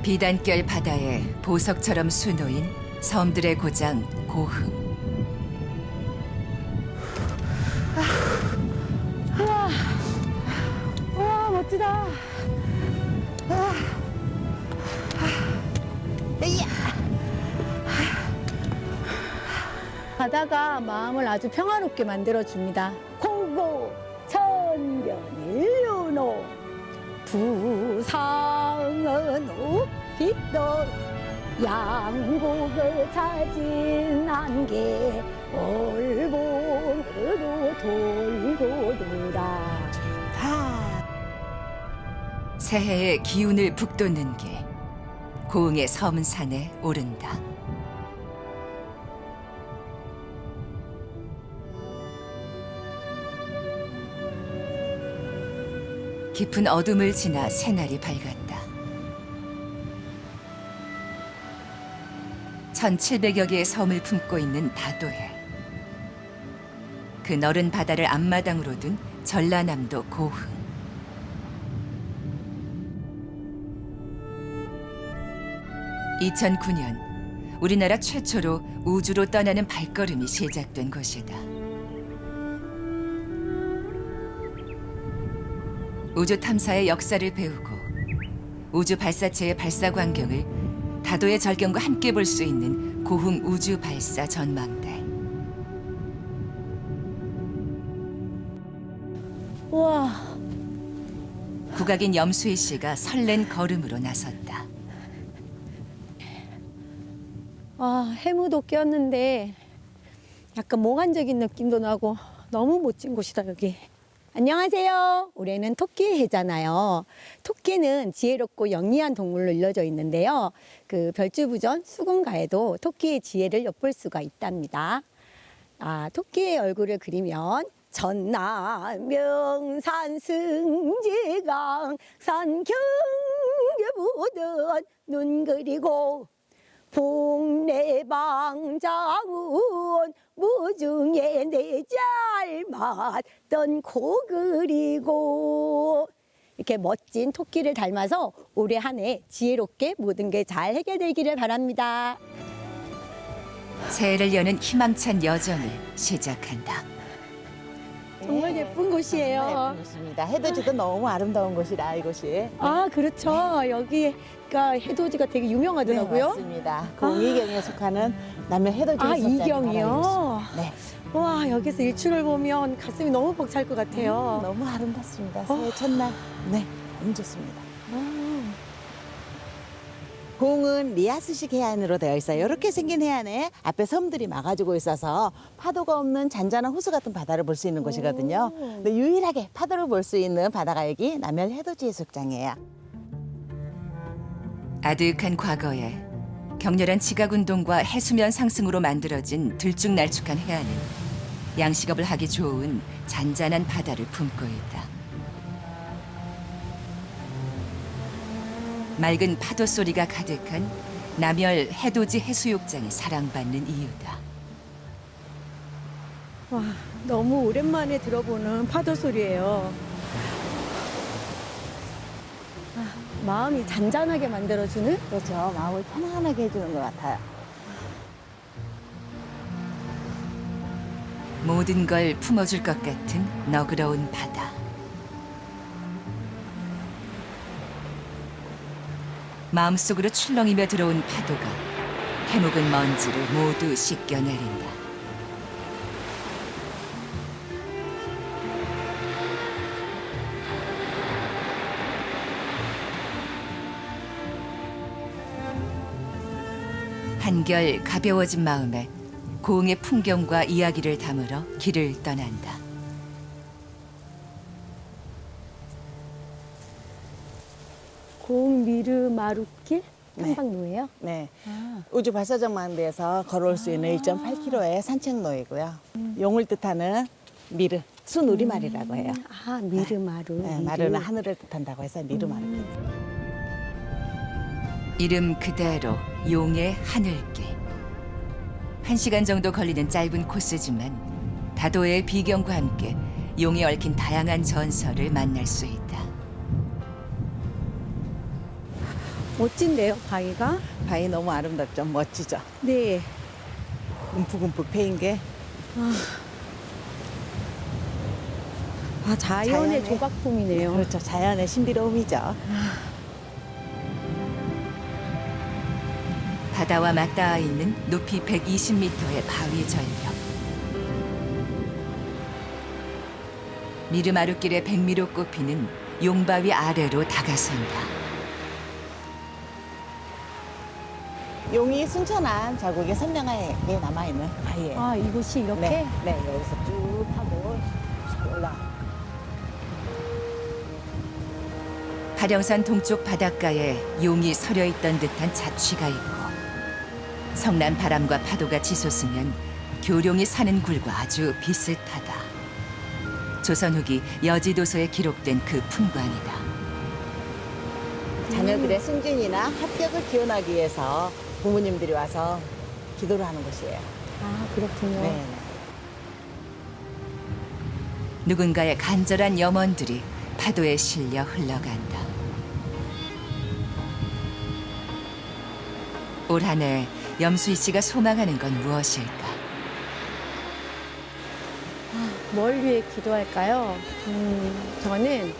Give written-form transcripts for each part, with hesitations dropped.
비단결 바다에 보석처럼 수놓인 섬들의 고장 고흥. 와, 멋지다. 바다가 마음을 아주 평화롭게 만들어줍니다. 공고 천견일륜호 부상은 빛도 양국을 차진 안개 올봄으로 돌고 돌아 좋다. 새해의 기운을 북돋는 길. 고흥의 섬산에 오른다. 깊은 어둠을 지나 새날이 밝았다. 1700여 개의 섬을 품고 있는 다도해. 그 너른 바다를 앞마당으로 둔 전라남도 고흥. (2009년) 우리나라 최초로 우주로 떠나는 발걸음이 시작된 곳이다. 우주 탐사의 역사를 배우고 우주 발사체의 발사 광경을 다도의 절경과 함께 볼 수 있는 고흥 우주 발사 전망대. 우와, 국악인 염수희 씨가 설렌 걸음으로 나섰다. 해무도 꼈는데 약간 몽환적인 느낌도 나고 너무 멋진 곳이다 여기. 안녕하세요. 올해는 토끼 해잖아요. 토끼는 지혜롭고 영리한 동물로 일러져 있는데요. 그 별주부전 수군가에도 토끼의 지혜를 엿볼 수가 있답니다. 토끼의 얼굴을 그리면 전남 명산 승지강 산 경계보던 눈 그리고 복내방자운 무중에 내 닮았던 코 그리고 이렇게 멋진 토끼를 닮아서 올해 한 해 지혜롭게 모든 게 잘 해결되기를 바랍니다. 새해를 여는 희망찬 여정을 시작한다. 정말 예쁜 곳이에요. 예쁜 곳입니다. 해돋이도 너무 아름다운 곳이라 이곳이. 그렇죠. 여기가 해돋이가 되게 네, 유명하더라고요. 맞습니다. 공이경에 속하는 남해 해돋이 해수욕장이 이경이요? 바로 이곳입니다. 네, 와, 여기서 일출을 보면 가슴이 너무 벅찰 것 같아요. 너무 아름답습니다. 새해 첫날, 네, 너무 좋습니다. 고흥은 리아스식 해안으로 되어 있어요. 이렇게 생긴 해안에 앞에 섬들이 막아주고 있어서 파도가 없는 잔잔한 호수 같은 바다를 볼 수 있는 곳이거든요. 근데 유일하게 파도를 볼 수 있는 바다가 여기 남해 해돋이 해수욕장이에요. 아득한 과거에 격렬한 지각운동과 해수면 상승으로 만들어진 들쭉날쭉한 해안은 양식업을 하기 좋은 잔잔한 바다를 품고 있다. 맑은 파도 소리가 가득한 남열 해돋이 해수욕장이 사랑받는 이유다. 와, 너무 오랜만에 들어보는 파도 소리예요. 마음이 잔잔하게 만들어주는? 그렇죠. 마음을 편안하게 해주는 것 같아요. 모든 걸 품어줄 것 같은 너그러운 바다. 마음속으로 출렁이며 들어온 파도가 해묵은 먼지를 모두 씻겨내린다. 한결 가벼워진 마음에 고흥의 풍경과 이야기를 담으러 길을 떠난다. 고흥 미르마루길 탐방로예요? 네. 우주 발사정망대에서 걸어올 수 있는 1.8km의 산책로이고요. 용을 뜻하는 미르, 순우리말이라고 해요. 미르마루. 네, 마르는 하늘을 뜻한다고 해서 미르마루길. 이름 그대로 용의 하늘길. 1시간 정도 걸리는 짧은 코스지만 다도의 비경과 함께 용에 얽힌 다양한 전설을 만날 수 있다. 멋진데요, 바위가? 바위 너무 아름답죠? 멋지죠? 네. 움푹움푹 패인 게. 아, 자연의 자연의- 조각품이네요. 그렇죠. 자연의 신비로움이죠. 바다와 맞닿아 있는 높이 120m의 바위 절벽. 미르마루길의 백미로 꼽히는 용바위 아래로 다가선다. 용이 순천한 자국의 선명하게 남아있는 바위예요. 아, 이곳이 이렇게? 네, 여기서 쭉 하고 쭉 올라. 파령산 동쪽 바닷가에 용이 서려 있던 듯한 자취가 있고 성난 바람과 파도가 치솟으면 교룡이 사는 굴과 아주 비슷하다. 조선 후기 여지도서에 기록된 그 풍광이다. 자녀들의 승진이나 합격을 기원하기 위해서 부모님들이 와서 기도를 하는 곳이에요. 아, 그렇군요. 네. 누군가의 간절한 염원들이 파도에 실려 흘러간다. 올 한 해 염수희 씨가 소망하는 건 무엇일까? 뭘 위해 기도할까요? 저는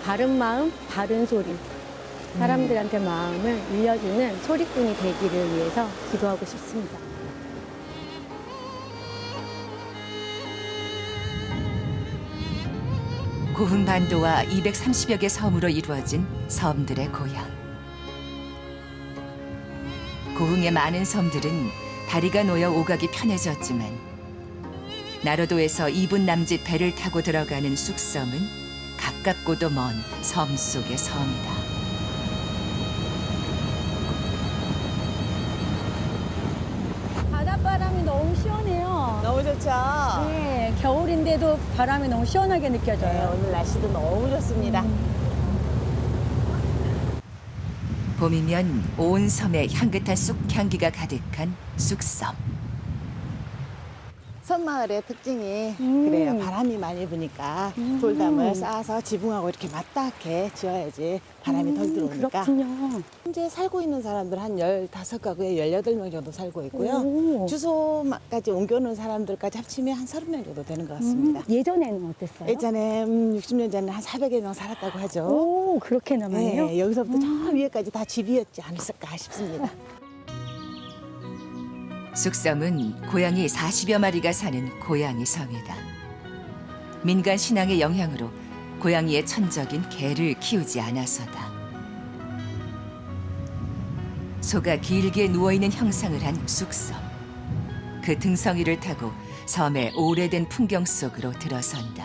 바른 마음, 바른 소리. 사람들한테 마음을 울려주는 소리꾼이 되기를 위해서 기도하고 싶습니다. 고흥반도와 230여 개 섬으로 이루어진 섬들의 고향. 고흥의 많은 섬들은 다리가 놓여 오가기 편해졌지만 나로도에서 2분 남짓 배를 타고 들어가는 쑥섬은 가깝고도 먼 섬 속의 섬이다. 바닷바람이 너무 시원해요. 너무 좋죠? 네, 겨울인데도 바람이 너무 시원하게 네, 느껴져요. 오늘 날씨도 너무 좋습니다. 봄이면 온 섬에 향긋한 쑥향기가 가득한 쑥섬. 섬마을의 특징이 음. 그래요. 바람이 많이 부니까 돌담을 쌓아서 지붕하고 이렇게 맞닿게 지어야지 바람이 덜 들어오니까. 그렇군요. 현재 살고 있는 사람들 한 15가구에 18명 정도 살고 있고요. 오. 주소까지 옮겨오는 사람들까지 합치면 한 30명 정도 되는 것 같습니다. 예전에는 어땠어요? 예전에 60년 전에 한 400여 명 살았다고 하죠. 오, 그렇게나 많이요? 네, 여기서부터 저 위에까지 다 집이었지 않았을까 싶습니다. 쑥섬은 고양이 40여 마리가 사는 고양이 섬이다. 민간 신앙의 영향으로 고양이의 천적인 개를 키우지 않아서다. 소가 길게 누워있는 형상을 한 쑥섬. 그 등성이를 타고 섬의 오래된 풍경 속으로 들어선다.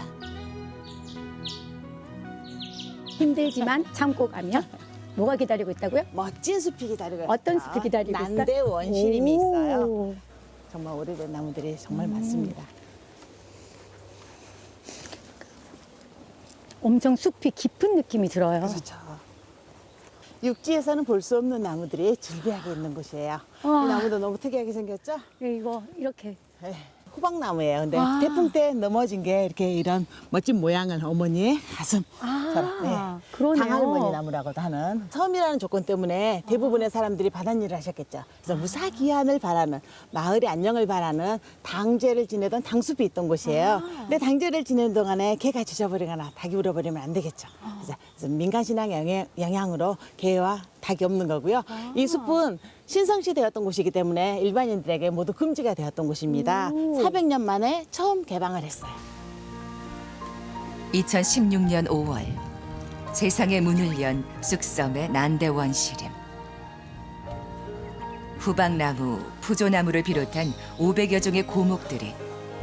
힘들지만 참고 가면 뭐가 기다리고 있다고요? 멋진 숲이 기다리고 어떤 있어요. 숲이 기다리고 있어요? 난대 원시림이 있어요. 오. 정말 오래된 나무들이 정말 많습니다. 엄청 숲이 깊은 느낌이 들어요. 그렇죠. 육지에서는 볼 수 없는 나무들이 질비하게 있는 곳이에요. 이 와. 나무도 너무 특이하게 생겼죠? 이거 이렇게 네, 호박나무예요. 근데 아. 태풍 때 넘어진 게 이렇게 이런 멋진 모양을 어머니의 가슴. 그러네요. 당할머니 나무라고도 하는 섬이라는 조건 때문에 대부분의 사람들이 바닷일을 하셨겠죠. 그래서 무사기한을 바라는 마을의 안녕을 바라는 당제를 지내던 당숲이 있던 곳이에요. 근데 당제를 지내는 동안에 개가 짖어버리거나 닭이 울어버리면 안 되겠죠. 그래서 민간신앙 영향으로 개와 닭이 없는 거고요. 이 숲은 신성시대였던 곳이기 때문에 일반인들에게 모두 금지가 되었던 곳입니다. 400년 만에 처음 개방을 했어요. 2016년 5월 세상의 문을 연 쑥섬의 난대원시림. 후박나무, 푸조나무를 비롯한 500여 종의 고목들이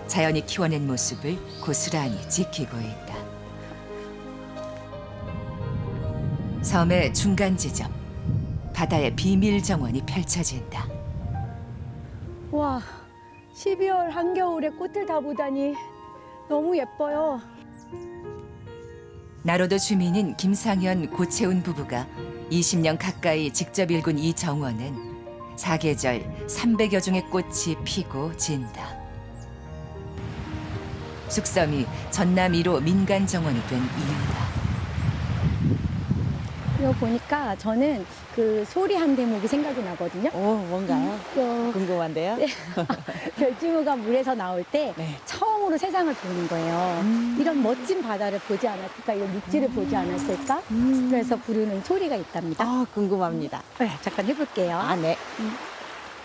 자연이 키워낸 모습을 고스란히 지키고 있다. 섬의 중간 지점, 바다의 비밀 정원이 펼쳐진다. 와, 12월 한겨울에 꽃을 다 보다니 너무 예뻐요. 나로도 주민인 김상현, 고채훈 부부가 20년 가까이 직접 일군 이 정원은 사계절 300여 종의 꽃이 피고 진다. 쑥섬이 전남 1호 민간 정원이 된 이유다. 이거 보니까 저는 그 소리 한 대목이 생각이 나거든요. 오, 뭔가요? 궁금한데요? 네. 별징어가 물에서 나올 때 네. 처음으로 세상을 보는 거예요. 이런 멋진 바다를 보지 않았을까, 이런 육지를 보지 않았을까? 그래서 부르는 소리가 있답니다. 아, 궁금합니다. 네, 잠깐 해볼게요. 아, 네.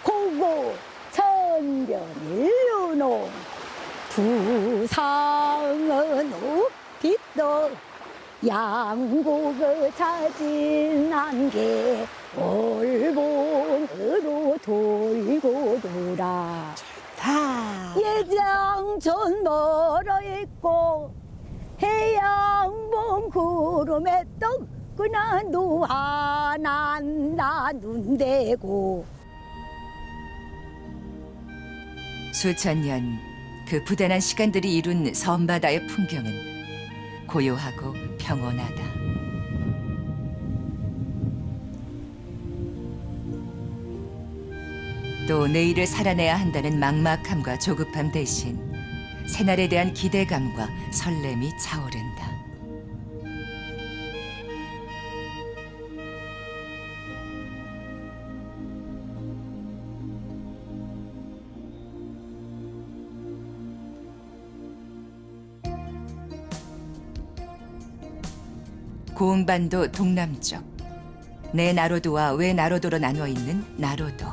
고고 천변일루노 부상은 옥빛도 양곡을 찾은 안개 올봉으로 돌고 돌아 다. 예장전 멀어 있고 해양봉 구름에 떠구나 노하난다 눈대고. 수천 년 그 부단한 시간들이 이룬 섬바다의 풍경은 고요하고 평온하다. 또 내일을 살아내야 한다는 막막함과 조급함 대신 새날에 대한 기대감과 설렘이 차오른다. 고흥반도 동남쪽 내나로도와 외나로도로 나눠 있는 나로도.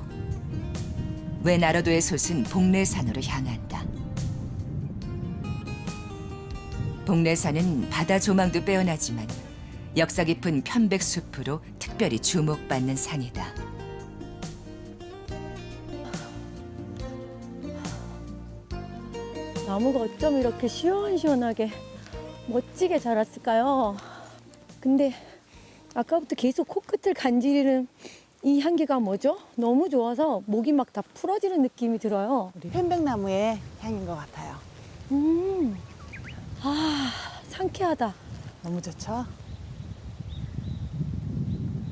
외나로도의 솟은 복례산으로 향한다. 복례산은 바다 조망도 빼어나지만 역사 깊은 편백숲으로 특별히 주목받는 산이다. 나무가 어쩜 이렇게 시원시원하게 멋지게 자랐을까요? 근데 아까부터 계속 코끝을 간지르는 이 향기가 뭐죠? 너무 좋아서 목이 막 다 풀어지는 느낌이 들어요. 우리 편백나무의 향인 것 같아요. 아, 상쾌하다. 너무 좋죠?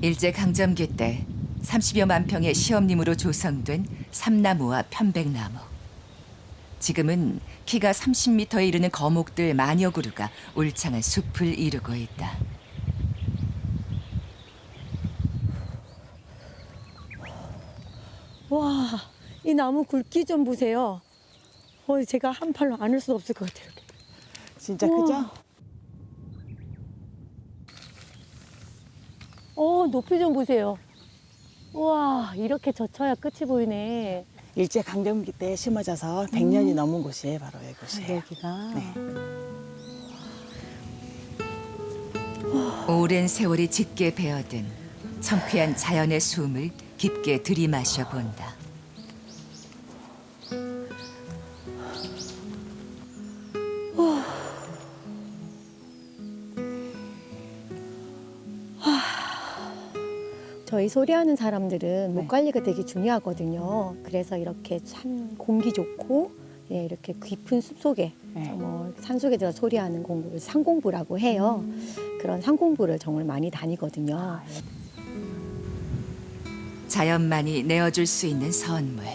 일제강점기 때 30여만 평의 시험림으로 조성된 삼나무와 편백나무. 지금은 키가 30m에 이르는 거목들 만여 그루가 울창한 숲을 이루고 있다. 와, 이 나무 굵기 좀 보세요. 제가 한 팔로 안을 수 없을 것 같아요. 이렇게. 진짜 우와. 크죠? 높이 좀 보세요. 우와, 이렇게 젖혀야 끝이 보이네. 일제강점기 때 심어져서 100년이 넘은 곳이 바로 이곳이에요. 여기가. 네. 오랜 세월이 짙게 배어든 청쾌한 자연의 숨을 깊게 들이마셔 본다. 저희 소리하는 사람들은 목 관리가 되게 중요하거든요. 그래서 이렇게 공기 좋고 이렇게 깊은 숲 속에 네. 산 속에 들어 소리하는 공부를 산공부라고 해요. 그런 산공부를 정말 많이 다니거든요. 자연만이 내어줄 수 있는 선물.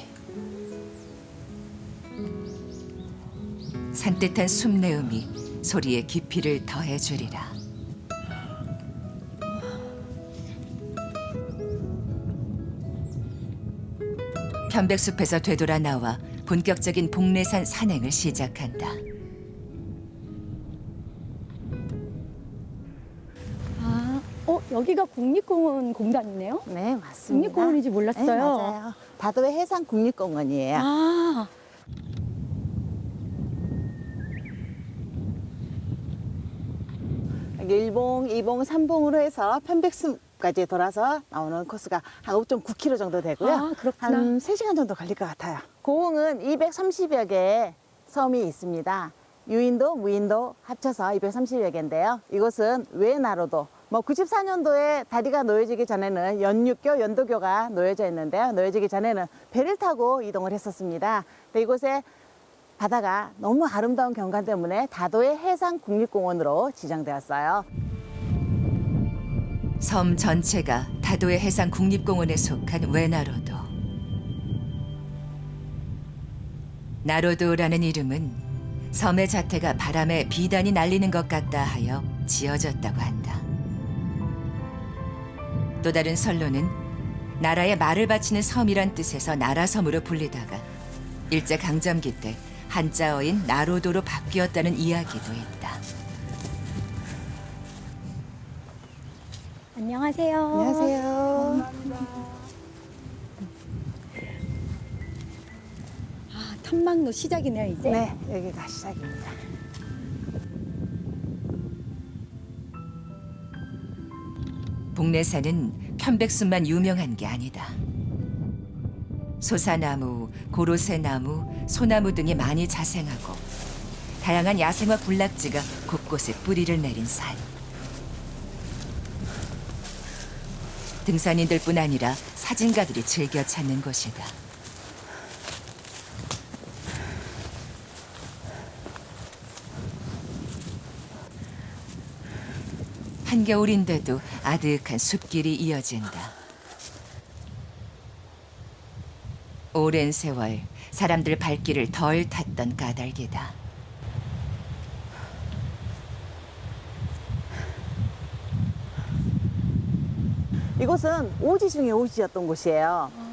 산뜻한 숨내음이 소리의 깊이를 더해주리라. 편백숲에서 되돌아 나와 본격적인 복례산 산행을 시작한다. 여기가 국립공원 공단이네요? 네, 맞습니다. 국립공원인지 몰랐어요. 네, 맞아요. 다도해 해상 국립공원이에요. 아, 일봉, 이봉, 삼봉으로 해서 편백숲까지 돌아서 나오는 코스가 한 5.9km 정도 되고요. 아, 그렇구나. 한 3시간 정도 걸릴 것 같아요. 고흥은 230여 개의 섬이 있습니다. 유인도, 무인도 합쳐서 230여 개인데요. 이곳은 외나로도. 94년도에 다리가 놓여지기 전에는 연육교, 연도교가 놓여져 있는데요. 놓여지기 전에는 배를 타고 이동을 했었습니다. 근데 이곳에 바다가 너무 아름다운 경관 때문에 다도해 해상국립공원으로 지정되었어요. 섬 전체가 다도해 해상 국립공원에 속한 외나로도. 나로도라는 이름은 섬의 자태가 바람에 비단이 날리는 것 같다 하여 지어졌다고 한다. 또 다른 설로는 나라에 말을 바치는 섬이란 뜻에서 나라섬으로 불리다가 일제강점기 때 한자어인 나로도로 바뀌었다는 이야기도 있다. 안녕하세요. 안녕하세요. 아, 탐방로 시작이네요, 이제. 네, 여기가 시작입니다. 복례산은 편백숲만 유명한 게 아니다. 소사나무, 고로쇠나무, 소나무 등이 많이 자생하고 다양한 야생화 군락지가 곳곳에 뿌리를 내린 산. 등산인들뿐 아니라 사진가들이 즐겨 찾는 곳이다. 한겨울인데도 아득한 숲길이 이어진다. 오랜 세월 사람들 발길을 덜 탔던 까닭이다. 이곳은 오지 중에 오지였던 곳이에요.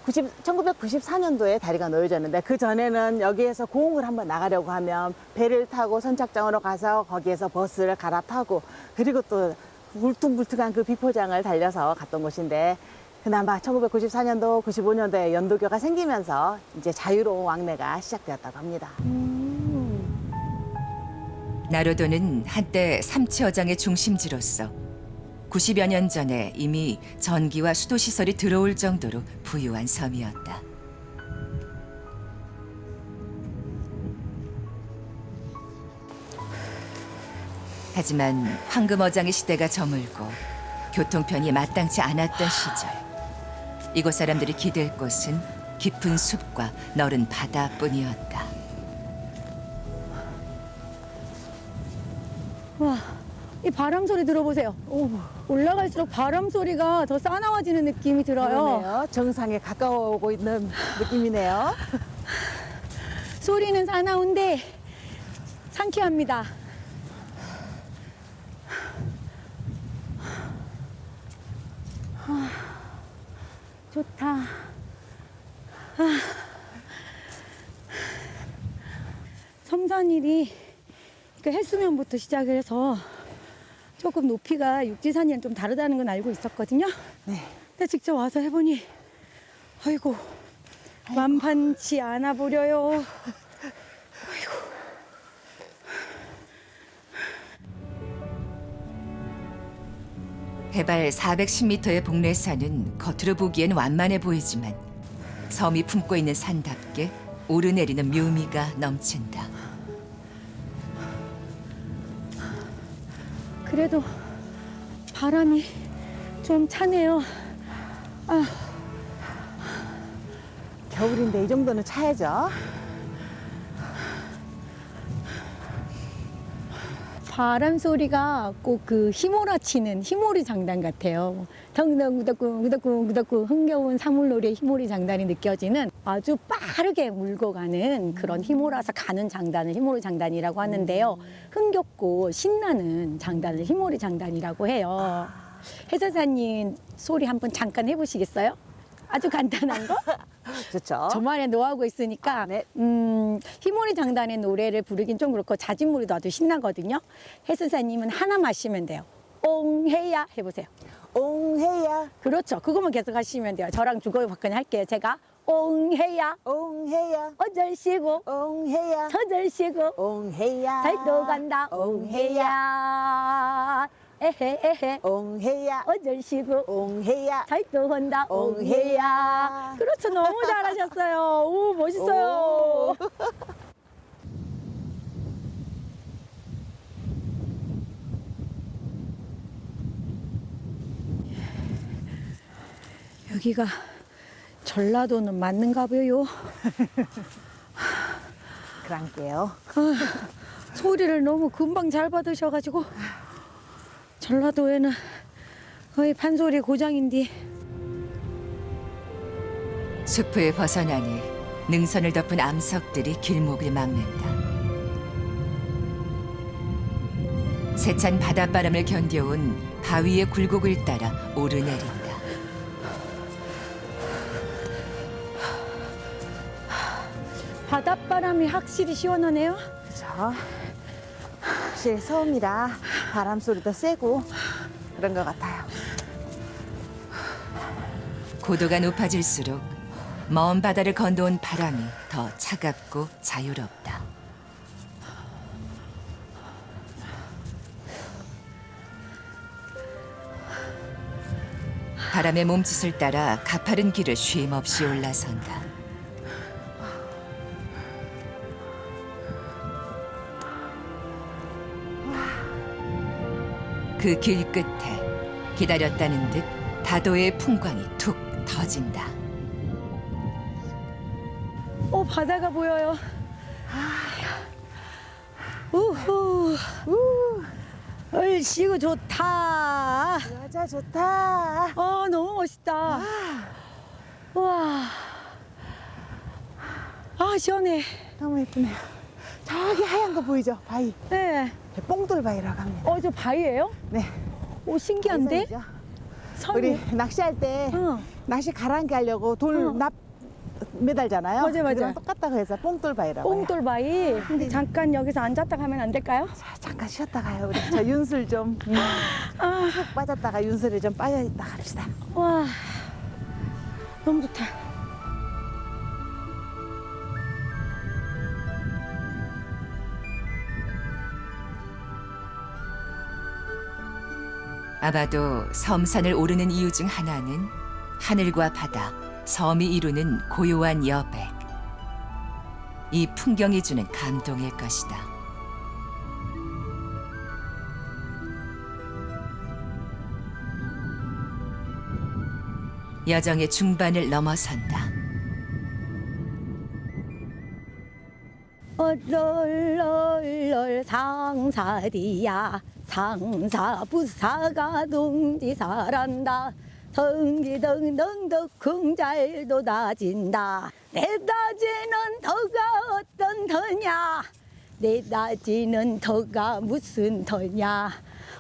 1994년도에 다리가 놓여졌는데 그 전에는 여기에서 고흥을 한번 나가려고 하면 배를 타고 선착장으로 가서 거기에서 버스를 갈아타고 그리고 또 울퉁불퉁한 그 비포장을 달려서 갔던 곳인데 그나마 1994년도, 95년도에 연도교가 생기면서 이제 자유로운 왕래가 시작되었다고 합니다. 나로도는 한때 삼치어장의 중심지로서 90여 년 전에 이미 전기와 수도시설이 들어올 정도로 부유한 섬이었다. 하지만 황금어장의 시대가 저물고 교통편이 마땅치 않았던 시절, 이곳 사람들이 기댈 곳은 깊은 숲과 너른 바다뿐이었다. 와, 이 바람 소리 들어보세요. 오, 올라갈수록 바람 소리가 더 싸나워지는 느낌이 들어요. 그러네요. 정상에 가까워오고 있는 느낌이네요. 소리는 사나운데 상쾌합니다. 아, 좋다. 아, 섬산일이 그 해수면부터 시작을 해서 조금 높이가 육지산이랑 좀 다르다는 건 알고 있었거든요. 네. 근데 직접 와서 해보니 아이고 만판치 않아 보려요. 해발 410m의 복례산은 겉으로 보기엔 완만해 보이지만 섬이 품고 있는 산답게 오르내리는 묘미가 넘친다. 그래도 바람이 좀 차네요. 아, 겨울인데 이 정도는 차야죠. 바람 소리가 꼭 그 휘몰아치는 휘몰이 장단 같아요. 덩덩 구덕궁 구덕궁 구덕궁 흥겨운 사물놀이의 휘몰이 장단이 느껴지는 아주 빠르게 물고 가는 그런 휘몰아서 가는 장단을 휘몰이 장단이라고 하는데요. 흥겹고 신나는 장단을 휘몰이 장단이라고 해요. 해설사님 소리 한번 잠깐 해보시겠어요? 아주 간단한 거? 좋죠. 저만의 노하우가 있으니까 네. 휘몰이 장단의 노래를 부르긴 좀 그렇고 자진몰이도 아주 신나거든요. 해수사님은 하나 마시면 돼요. 옹해야 해보세요. 옹해야, 그렇죠. 그것만 계속 하시면 돼요. 저랑 주거받거니 할게요. 제가 옹해야 옹해야, 어절 쉬고 옹해야, 저절 쉬고 옹해야, 잘도 간다 옹해야 에헤 에헤 옹해야, 어절 쉬고 옹해야. 잘도 한다 옹해야. 그렇죠. 너무 잘하셨어요. 오 멋있어요. 오. 여기가 전라도는 맞는가 봐요. 그럴게요. 소리를 너무 금방 잘 받으셔가지고 전라도에는 거의 판소리 고장인데. 숲을 벗어나니 능선을 덮은 암석들이 길목을 막는다. 세찬 바닷바람을 견뎌온 바위의 굴곡을 따라 오르내린다. 바닷바람이 확실히 시원하네요. 그렇죠. 확실히 섬이라 바람 소리도 세고 그런 것 같아요. 고도가 높아질수록 먼 바다를 건너온 바람이 더 차갑고 자유롭다. 바람의 몸짓을 따라 가파른 길을 쉼없이 올라선다. 그 길 끝에 기다렸다는 듯 다도의 풍광이 툭 터진다. 바다가 보여요. 우후. 얼씨구 좋다. 여자 좋다. 너무 멋있다. 와. 시원해. 너무 예쁘네요. 저기 하얀 거 보이죠? 바위. 네. 뽕돌바위라고 합니다. 저 바위예요? 네. 신기한데? 바위섬이죠. 섬이. 우리 낚시할 때 응. 낚시 가라앉게 하려고 돌 응. 납 매달잖아요. 맞아요. 그거랑 똑같다고 해서 뽕돌바위라고 해요. 뽕돌바위. 근데 잠깐 여기서 앉았다 가면 안 될까요? 자, 잠깐 쉬었다 가요. 우리 저 윤술 좀 푹 빠졌다가 윤술에 좀 빠져있다 갑시다. 와. 너무 좋다. 아마도 섬산을 오르는 이유 중 하나는 하늘과 바다, 섬이 이루는 고요한 여백. 이 풍경이 주는 감동일 것이다. 여정의 중반을 넘어선다. 얼얼얼얼 상사디야 상사부사가 동지사란다 덩기덩덩덕 궁잘도 다진다 내 다지는 터가 어떤 터냐 내 다지는 터가 무슨 터냐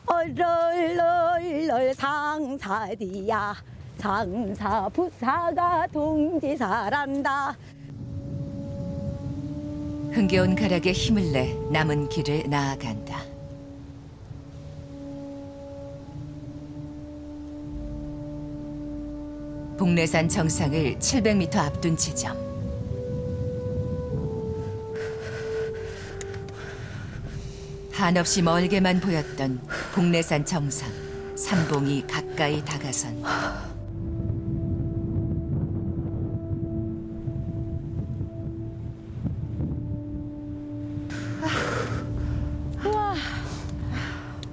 얼얼얼얼 상사디야 상사부사가 동지사란다. 흥겨운 가락에 힘을 내 남은 길을 나아간다. 복례산 정상을 700m 앞둔 지점. 한없이 멀게만 보였던 복례산 정상. 삼봉이 가까이 다가선다.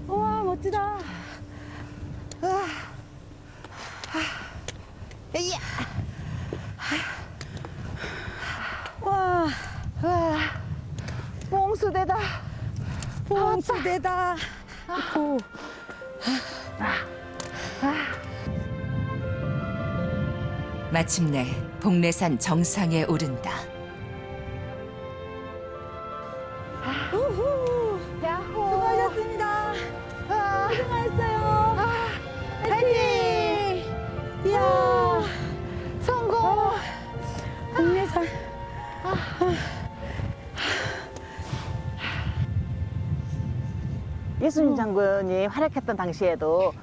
우와 멋지다. 이야. 와 뽕수대다. 봉수대다. 오. 마침내 복례산 정상에 오른다. 우후. 야호. 수고하셨습니다. 아, 수고하셨어요. 파이팅! 이야. 성공! 국내산. 예수님 장군이 활약했던 당시에도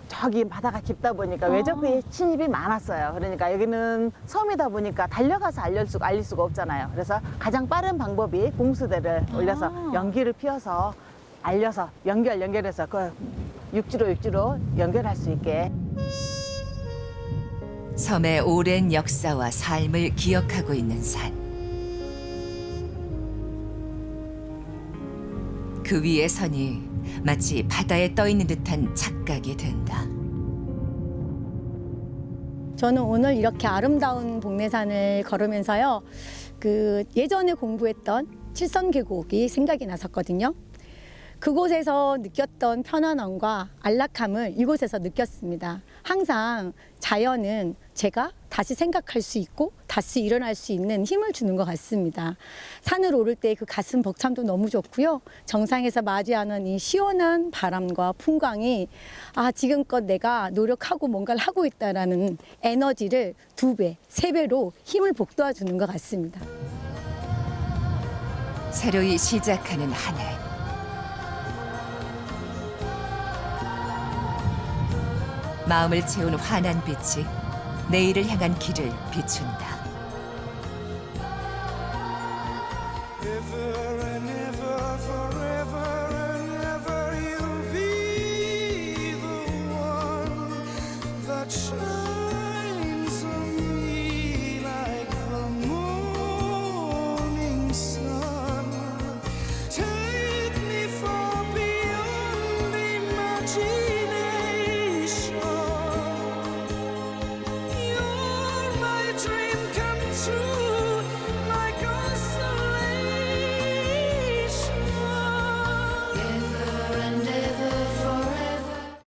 저기 바다가 깊다 보니까 외적의 침입이 많았어요. 그러니까 여기는 섬이다 보니까 달려가서 알릴 수가 없잖아요. 그래서 가장 빠른 방법이 봉수대를 올려서 연기를 피워서 알려서 연결해서 그 육지로 연결할 수 있게. 섬의 오랜 역사와 삶을 기억하고 있는 산. 그 위에 선이 마치 바다에 떠 있는 듯한 착각이 된다. 저는 오늘 이렇게 아름다운 복례산을 걸으면서요. 그 예전에 공부했던 칠선계곡이 생각이 났었거든요. 그곳에서 느꼈던 편안함과 안락함을 이곳에서 느꼈습니다. 항상 자연은 제가 다시 생각할 수 있고 다시 일어날 수 있는 힘을 주는 것 같습니다. 산을 오를 때 그 가슴 벅참도 너무 좋고요. 정상에서 맞이하는 이 시원한 바람과 풍광이 지금껏 내가 노력하고 뭔가를 하고 있다라는 에너지를 2배, 3배로 힘을 북돋아 주는 것 같습니다. 새로이 시작하는 한 해. 마음을 채운 환한 빛이 내일을 향한 길을 비춘다. Never